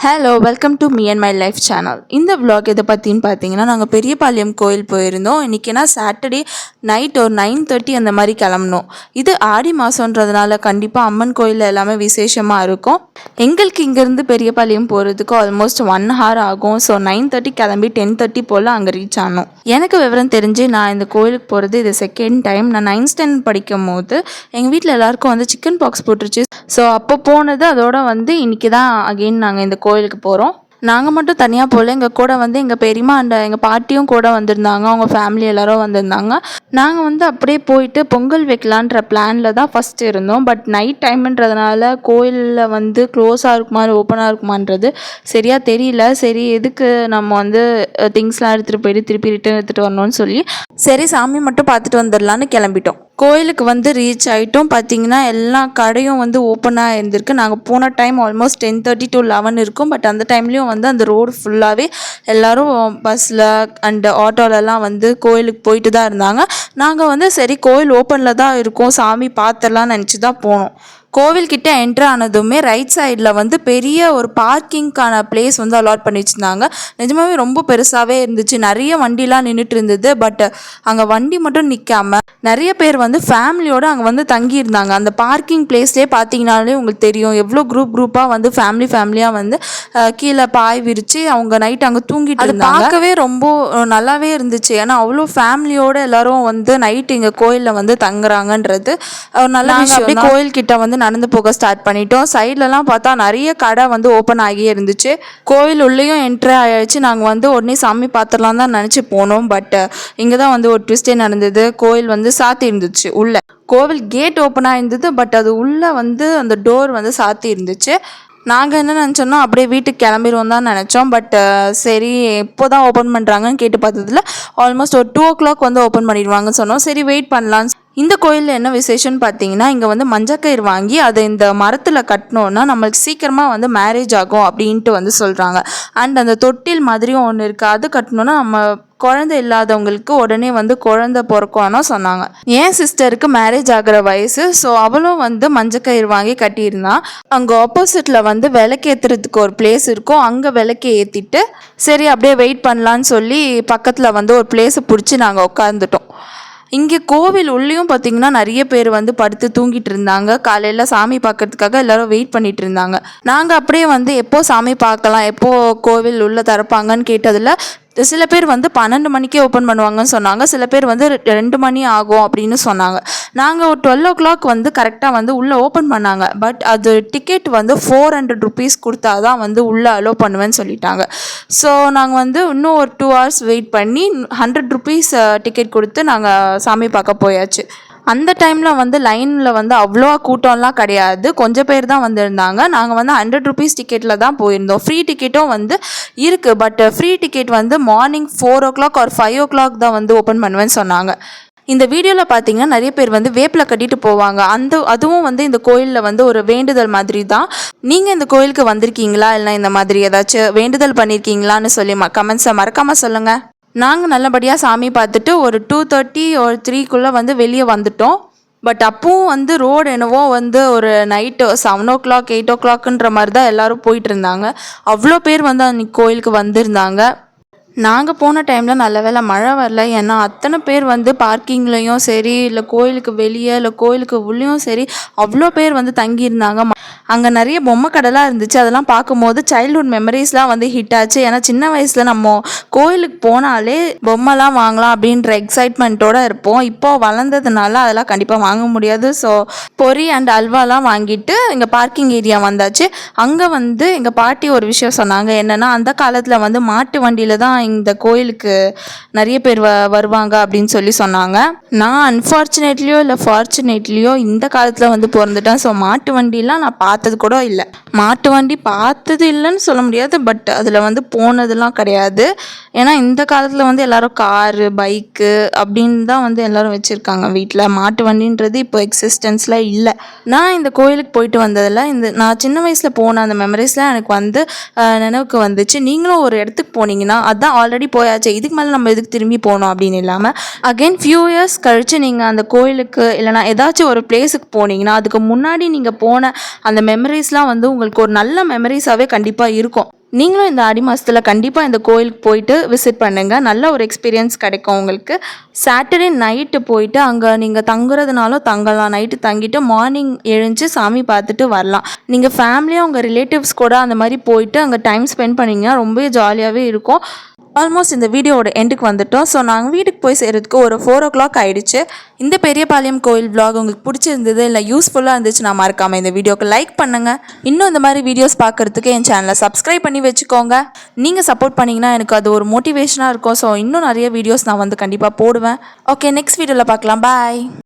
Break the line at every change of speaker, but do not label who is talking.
Hello welcome to me and my life channel. இந்த vlog எதை பற்றின்னு பார்த்தீங்கன்னா, நாங்கள் பெரியபாளையம் கோயில் போயிருந்தோம். இன்றைக்கினா சாட்டர்டே நைட் ஒரு 9:30 அந்த மாதிரி கிளம்புனோம். இது ஆடி மாதன்றதுனால கண்டிப்பாக அம்மன் கோயிலில் எல்லாமே விசேஷமாக இருக்கும். எங்களுக்கு இங்கேருந்து பெரியபாளையம் போகிறதுக்கு ஆல்மோஸ்ட் 1 hour ஆகும். ஸோ 9:30 கிளம்பி 10:30 போல் அங்கே ரீச் ஆனோம். எனக்கு விவரம் தெரிஞ்சு நான் இந்த கோயிலுக்கு போகிறது இது செகண்ட் டைம். நான் 9th standard படிக்கும் போது எங்கள் வீட்டில் எல்லாருக்கும் வந்து சிக்கன் பாக்ஸ் போட்டுருச்சு. ஸோ அப்போ போனது அதோட வந்து இன்றைக்கி தான் அகெயின் நாங்கள் இந்த கோயிலுக்கு போகிறோம். நாங்கள் மட்டும் தனியாக போகல, எங்கள் கூட வந்து எங்கள் பெரியம்மா அண்ட் எங்கள் பாட்டியும் கூட வந்திருந்தாங்க. அவங்க ஃபேமிலி எல்லோரும் வந்திருந்தாங்க. நாங்கள் வந்து அப்படியே போயிட்டு பொங்கல் வைக்கலான்ற பிளானில் தான் ஃபஸ்ட்டு இருந்தோம். பட் நைட் டைம்ன்றதுனால கோயிலில் வந்து க்ளோஸாக இருக்குமா ஓப்பனாக இருக்குமான்றது சரியாக தெரியல. சரி எதுக்கு நம்ம வந்து திங்ஸ்லாம் எடுத்துகிட்டு போயிட்டு திருப்பி ரிட்டன் எடுத்துகிட்டு வரணும்னு சொல்லி சரி சாமி மட்டும் பார்த்துட்டு வந்துடலான்னு கிளம்பிட்டோம். கோயிலுக்கு வந்து ரீச் ஆகிட்டோம். பார்த்திங்கன்னா எல்லா கடையும் வந்து ஓப்பனாக இருந்திருக்கு. நாங்கள் போன டைம் ஆல்மோஸ்ட் 10:30 to 11 இருக்கும். பட் அந்த டைம்லேயும் வந்து அந்த ரோடு ஃபுல்லாகவே எல்லோரும் பஸ்ஸில் அண்டு ஆட்டோலலாம் வந்து கோயிலுக்கு போயிட்டு தான் இருந்தாங்க. நாங்கள் வந்து சரி கோயில் ஓப்பனில் தான் இருக்கும், சாமி பார்த்துடலான்னு நினச்சி தான் போனோம். கோவில்கிட்ட என்ட்ரு ஆனதுமே ரைட் சைடில் வந்து பெரிய ஒரு பார்க்கிங்க்கான பிளேஸ் வந்து அலாட் பண்ணி வச்சுருந்தாங்க. நிஜமாகவே ரொம்ப பெருசாகவே இருந்துச்சு. நிறைய வண்டிலாம் நின்றுட்டு இருந்தது. பட் அங்கே வண்டி மட்டும் நிற்காம நிறைய பேர் வந்து ஃபேமிலியோடு அங்கே வந்து தங்கியிருந்தாங்க. அந்த பார்க்கிங் பிளேஸ்லேயே பார்த்தீங்கனாலே உங்களுக்கு தெரியும் எவ்வளோ குரூப்பாக வந்து ஃபேமிலியாக வந்து கீழே பாய் விரித்து அவங்க நைட் அங்கே தூங்கிட்டு இருந்தாங்க. பார்க்கவே ரொம்ப நல்லாவே இருந்துச்சு. ஏன்னா அவ்வளோ ஃபேமிலியோடு எல்லோரும் வந்து நைட் இங்கே கோயிலில் வந்து தங்குறாங்கன்றது நல்ல விஷயம். அப்படியே கோயில்கிட்ட வந்து நடந்து போக ஸ்டார்ட் பண்ணிட்டோம். சைட்லலாம் பார்த்தா நிறைய கடை வந்து ஓப்பன் ஆகியே இருந்துச்சு. கோயில் உள்ளேயும் என்ட்ரி ஆகிடுச்சு. நாங்கள் வந்து உடனே சாமி பார்த்துடலாம் தான் நினச்சி போனோம். பட் இங்கே தான் வந்து ஒரு ட்விஸ்டே நடந்தது. கோயில் வந்து சாத்தி இருந்துச்சு. உள்ள கோவில் கேட் ஓப்பனாக இருந்தது. பட் அது உள்ளே வந்து அந்த டோர் வந்து சாத்தி இருந்துச்சு. நாங்கள் என்ன நினச்சோன்னா அப்படியே வீட்டுக்கு கிளம்பிடுவோம் தான் நினச்சோம். பட் சரி எப்போ தான் ஓப்பன் பண்ணுறாங்கன்னு கேட்டு பார்த்ததில் ஆல்மோஸ்ட் ஒரு 2 o'clock வந்து ஓப்பன் பண்ணிடுவாங்கன்னு சொன்னோம். சரி வெயிட் பண்ணலான்னு. இந்த கோயிலில் என்ன விசேஷம்னு பார்த்தீங்கன்னா, இங்கே வந்து மஞ்சக்கயிறு வாங்கி அதை இந்த மரத்தில் கட்டினோன்னா நம்மளுக்கு சீக்கிரமாக வந்து மேரேஜ் ஆகும் அப்படின்ட்டு வந்து சொல்கிறாங்க. அண்ட் அந்த தொட்டில் மாதிரியும் ஒன்று இருக்குது, அது கட்டினோன்னா நம்ம குழந்தை இல்லாதவங்களுக்கு உடனே வந்து குழந்தை பிறக்கும்னு சொன்னாங்க. என் சிஸ்டருக்கு மேரேஜ் ஆகிற வயசு. ஸோ அவளும் வந்து மஞ்சக்கயிறு வாங்கி கட்டியிருந்தான். அங்கே ஆப்போசிட்டில் வந்து விளக்கேற்றுறதுக்கு ஒரு பிளேஸ் இருக்கும். அங்கே விளக்கே ஏற்றிட்டு சரி அப்படியே வெயிட் பண்ணலான்னு சொல்லி பக்கத்தில் வந்து ஒரு பிளேஸை பிடிச்சி நாங்கள் உட்காந்துட்டோம். இங்கே கோவில் உள்ளேயும் பார்த்திங்கன்னா நிறைய பேர் வந்து படுத்து தூங்கிட்டு இருந்தாங்க. காலையில் சாமி பார்க்கறதுக்காக எல்லோரும் வெயிட் பண்ணிட்டு இருந்தாங்க. நாங்கள் அப்படியே வந்து எப்போ சாமி பார்க்கலாம், எப்போ கோவில் உள்ளே திறப்பாங்கன்னு கேட்டதில் சில பேர் வந்து 12 மணிக்கே ஓப்பன் பண்ணுவாங்கன்னு சொன்னாங்க. சில பேர் வந்து 2 மணி ஆகும் அப்படின்னு சொன்னாங்க. நாங்கள் ஒரு 12 o'clock வந்து கரெக்டாக வந்து உள்ளே ஓப்பன் பண்ணாங்க. பட் அது டிக்கெட் வந்து 400 rupees கொடுத்தா தான் வந்து உள்ளே அலோவ் பண்ணுவேன்னு சொல்லிட்டாங்க. ஸோ நாங்கள் வந்து இன்னும் ஒரு 2 hours வெயிட் பண்ணி 100 rupees டிக்கெட் கொடுத்து நாங்கள் சாமி பார்க்க போயாச்சு. அந்த டைமில் வந்து லைனில் வந்து அவ்வளோவா கூட்டம்லாம் கிடையாது, கொஞ்சம் பேர் தான் வந்திருந்தாங்க. நாங்கள் வந்து 100 rupees டிக்கெட்டில் தான் போயிருந்தோம். ஃப்ரீ டிக்கெட்டும் வந்து இருக்குது. பட் ஃப்ரீ டிக்கெட் வந்து மார்னிங் 4 o'clock or 5 o'clock தான் வந்து ஓப்பன் பண்ணுவேன்னு சொன்னாங்க. இந்த வீடியோவில் பார்த்தீங்கன்னா நிறைய பேர் வந்து வேப்பில் கட்டிட்டு போவாங்க. அதுவும் வந்து இந்த கோயிலில் வந்து ஒரு வேண்டுதல் மாதிரி தான். நீங்கள் இந்த கோயிலுக்கு வந்திருக்கீங்களா, இல்லை இந்த மாதிரி ஏதாச்சும் வேண்டுதல் பண்ணியிருக்கீங்களான்னு சொல்லி கமெண்ட்ஸை மறக்காமல் சொல்லுங்கள். நாங்கள் நல்லபடியாக சாமி பார்த்துட்டு ஒரு 2:30 or 3 வந்து வெளியே வந்துட்டோம். பட் அப்பவும் வந்து ரோடு என்னவோ வந்து ஒரு நைட்டு 7 o'clock 8 o'clockன்ற மாதிரி தான் எல்லோரும் போயிட்டு இருந்தாங்க. அவ்வளோ பேர் வந்து அன்றைக்கி கோயிலுக்கு வந்திருந்தாங்க. நாங்கள் போன டைமில் நல்ல வேளை மழை வரல. ஏன்னா அத்தனை பேர் வந்து பார்க்கிங்லேயும் சரி, இல்லை கோயிலுக்கு வெளியே, இல்லை கோயிலுக்கு உள்ளேயும் சரி அவ்வளோ பேர் வந்து தங்கியிருந்தாங்க. அங்கே நிறைய பொம்மை கடைலாம் இருந்துச்சு. அதெல்லாம் பார்க்கும்போது சைல்ட்ஹுட் மெமரிஸ்லாம் வந்து ஹிட் ஆச்சு. ஏன்னா சின்ன வயசில் நம்ம கோயிலுக்கு போனாலே பொம்மைலாம் வாங்கலாம் அப்படின்ற எக்ஸைட்மெண்ட்டோடு இருப்போம். இப்போ வளர்ந்ததுனால அதெல்லாம் கண்டிப்பாக வாங்க முடியாது. ஸோ பொரி அண்ட் அல்வாலாம் வாங்கிட்டு இங்கே பார்க்கிங் ஏரியா வந்தாச்சு. அங்கே வந்து எங்கள் பாட்டி ஒரு விஷயம் சொன்னாங்க. என்னென்னா அந்த காலத்தில் வந்து மாட்டு வண்டியில் தான் இந்த கோயிலுக்கு நிறைய பேர் வருவாங்க அப்படின்னு சொல்லி சொன்னாங்க. நான் அன்ஃபார்ச்சுனேட்லியோ இல்லை ஃபார்ச்சுனேட்லியோ இந்த காலத்தில் வந்து பிறந்துட்டேன். ஸோ மாட்டு வண்டிலாம் நான் பார்த்தது கூட இல்லை. மாட்டு வண்டி பார்த்தது இல்லைன்னு சொல்ல முடியாது. பட் அதில் வந்து போனதெல்லாம் கிடையாது. ஏன்னா இந்த காலத்தில் வந்து எல்லோரும் காரு பைக்கு அப்படின்னு தான் வந்து எல்லோரும் வச்சுருக்காங்க வீட்டில். மாட்டு வண்டின்றது இப்போ எக்ஸிஸ்டன்ஸில் இல்லை. நான் இந்த கோயிலுக்கு போயிட்டு வந்ததில் நான் சின்ன வயசில் போன அந்த மெமரிஸ்லாம் எனக்கு வந்து நினைவுக்கு வந்துச்சு. நீங்களும் ஒரு இடத்துக்கு போனீங்கன்னா அதான் ஆல்ரெடி போயாச்சு, இதுக்கு மேலே நம்ம எதுக்கு திரும்பி போகணும் அப்படின்னு இல்லாமல் அகெயின் ஃபியூ இயர்ஸ் கழித்து நீங்கள் அந்த கோயிலுக்கு இல்லைனா ஏதாச்சும் ஒரு பிளேஸுக்கு போனீங்கன்னா அதுக்கு முன்னாடி நீங்கள் போன அந்த மெமரிஸ்லாம் வந்து உங்களுக்கு ஒரு நல்ல மெமரிஸாகவே கண்டிப்பாக இருக்கும். நீங்களும் இந்த ஆடி மாதத்தில் கண்டிப்பாக இந்த கோயிலுக்கு போயிட்டு விசிட் பண்ணுங்கள். நல்ல ஒரு எக்ஸ்பீரியன்ஸ் கிடைக்கும் உங்களுக்கு. சாட்டர்டே நைட்டு போயிட்டு அங்கே நீங்கள் தங்குறதுனாலும் தங்கலாம். நைட்டு தங்கிட்டு மார்னிங் எழுந்துச்சு சாமி பார்த்துட்டு வரலாம். நீங்கள் ஃபேமிலியாக உங்கள் ரிலேட்டிவ்ஸ் கூட அந்த மாதிரி போயிட்டு அங்கே டைம் ஸ்பெண்ட் பண்ணிங்கன்னா ரொம்பவே ஜாலியாகவே இருக்கும். ஆல்மோஸ்ட் இந்த வீடியோவோட எண்டுக்கு வந்துட்டோம். ஸோ நாங்கள் வீட்டுக்கு போய் சேர்கிறதுக்கு ஒரு 4 o'clock ஆகிடுச்சு. இந்த பெரியபாளையம் கோயில் vlog உங்களுக்கு பிடிச்சிருந்தது இல்லை யூஸ்ஃபுல்லாக இருந்துச்சுன்னா மறக்காமல் இந்த வீடியோக்கு லைக் பண்ணுங்கள். இன்னும் இந்த மாதிரி வீடியோஸ் பார்க்குறதுக்கு என் சேனலை சப்ஸ்கிரைப் பண்ணி வச்சுக்கோங்க. நீங்கள் சப்போர்ட் பண்ணிங்கன்னா எனக்கு அது ஒரு மோட்டிவேஷனாக இருக்கும். ஸோ இன்னும் நிறைய வீடியோஸ் நான் வந்து கண்டிப்பாக போடுவேன். ஓகே, நெக்ஸ்ட் வீடியோவில் பார்க்கலாம். பாய்.